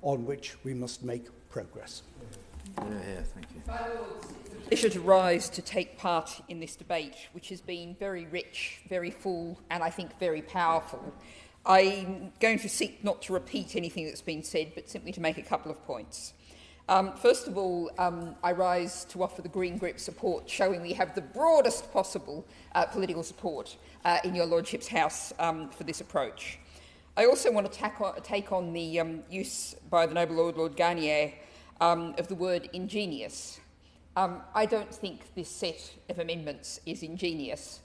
on which we must make progress. Thank you. It's a pleasure to rise to take part in this debate, which has been very rich, very full, and I think very powerful. I'm going to seek not to repeat anything that's been said, but simply to make a couple of points. First of all, I rise to offer the Green Group support, showing we have the broadest possible political support in your Lordship's House for this approach. I also want to take on the use by the Noble Lord Garnier of the word ingenious. I don't think this set of amendments is ingenious.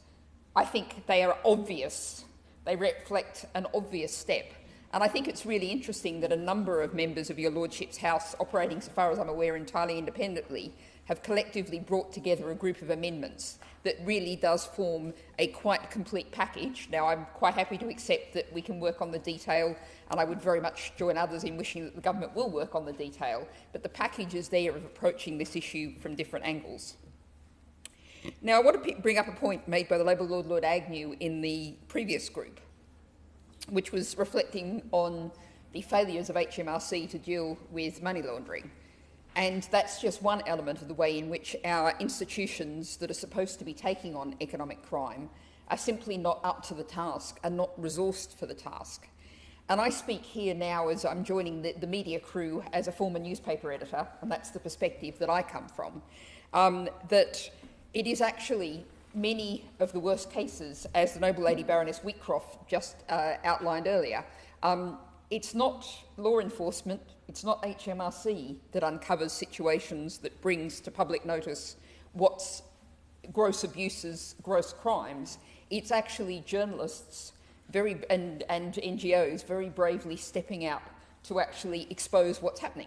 I think they are obvious. They reflect an obvious step. And I think it's really interesting that a number of members of your Lordship's House, operating, so far as I'm aware, entirely independently, have collectively brought together a group of amendments that really does form a quite complete package. Now, I'm quite happy to accept that we can work on the detail, and I would very much join others in wishing that the government will work on the detail, but the package is there of approaching this issue from different angles. Now, I want to bring up a point made by the Labour Lord Agnew in the previous group, which was reflecting on the failures of HMRC to deal with money laundering. And that's just one element of the way in which our institutions that are supposed to be taking on economic crime are simply not up to the task, are not resourced for the task. And I speak here now as I'm joining the media crew as a former newspaper editor, and that's the perspective that I come from, that it is actually many of the worst cases, as the Noble Lady Baroness Wheatcroft just outlined earlier. It's not law enforcement, it's not HMRC that uncovers situations that brings to public notice what's gross abuses, gross crimes. It's actually journalists and NGOs very bravely stepping out to actually expose what's happening.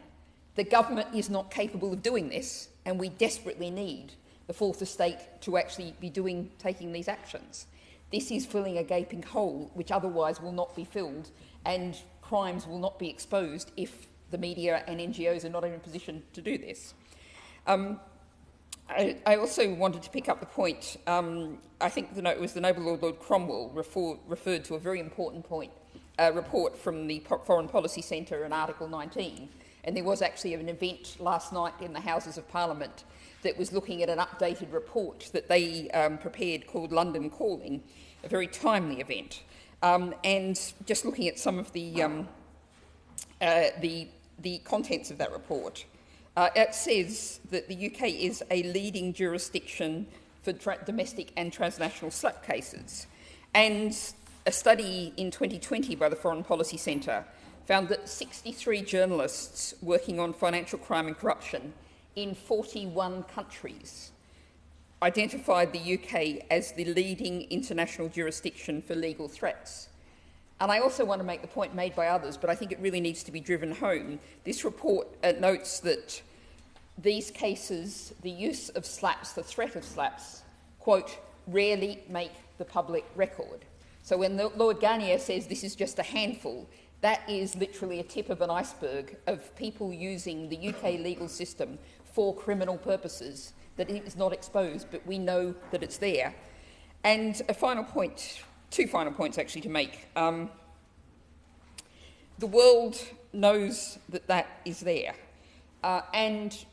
The government is not capable of doing this, and we desperately need the Fourth Estate to actually be taking these actions. This is filling a gaping hole which otherwise will not be filled, and crimes will not be exposed if the media and NGOs are not in a position to do this. I also wanted to pick up the point, I think it was the Noble Lord Cromwell referred to a very important point, a report from the Foreign Policy Centre in Article 19, and there was actually an event last night in the Houses of Parliament that was looking at an updated report that they prepared called London Calling, a very timely event. And just looking at some of the contents of that report, it says that the UK is a leading jurisdiction for domestic and transnational slap cases. And a study in 2020 by the Foreign Policy Centre found that 63 journalists working on financial crime and corruption in 41 countries identified the UK as the leading international jurisdiction for legal threats. And I also want to make the point made by others, but I think it really needs to be driven home. This report notes that these cases, the use of slaps, the threat of slaps, quote, rarely make the public record. So when Lord Garnier says this is just a handful, that is literally a tip of an iceberg of people using the UK legal system for criminal purposes that is not exposed, but we know that it's there. And a final point, two final points actually to make. The world knows that that is there. And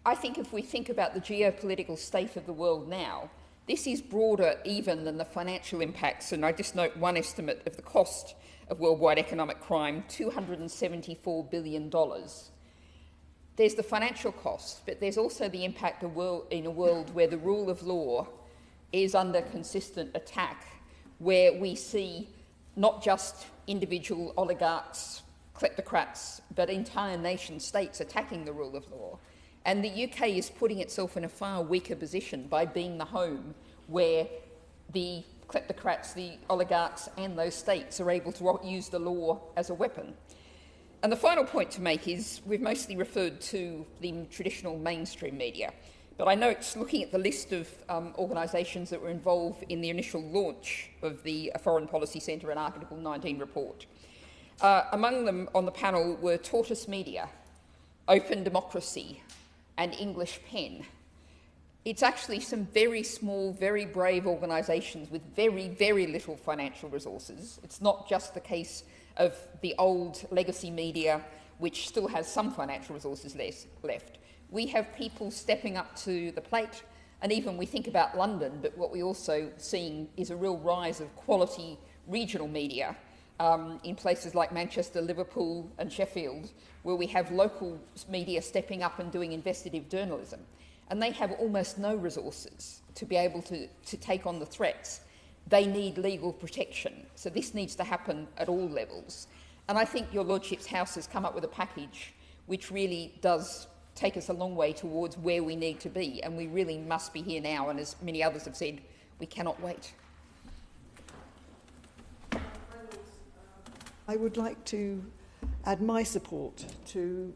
I think if we think about the geopolitical state of the world now, this is broader even than the financial impacts, and I just note one estimate of the cost of worldwide economic crime, $274 billion. There's the financial cost, but there's also the impact in a world where the rule of law is under consistent attack, where we see not just individual oligarchs, kleptocrats, but entire nation states attacking the rule of law. And the UK is putting itself in a far weaker position by being the home where the kleptocrats, the oligarchs and those states are able to use the law as a weapon. And the final point to make is we've mostly referred to the traditional mainstream media, but I note, looking at the list of organisations that were involved in the initial launch of the Foreign Policy Centre and Article 19 report, among them on the panel were Tortoise Media, Open Democracy and English Pen. It's actually some very small, very brave organisations with very, very little financial resources. It's not just the case of the old legacy media which still has some financial resources left. We have people stepping up to the plate, and even we think about London, but what we're also seeing is a real rise of quality regional media in places like Manchester, Liverpool and Sheffield, where we have local media stepping up and doing investigative journalism. And they have almost no resources to be able to take on the threats. They need legal protection. So this needs to happen at all levels. And I think Your Lordship's House has come up with a package which really does take us a long way towards where we need to be. And we really must be here now. And as many others have said, we cannot wait. I would like to add my support to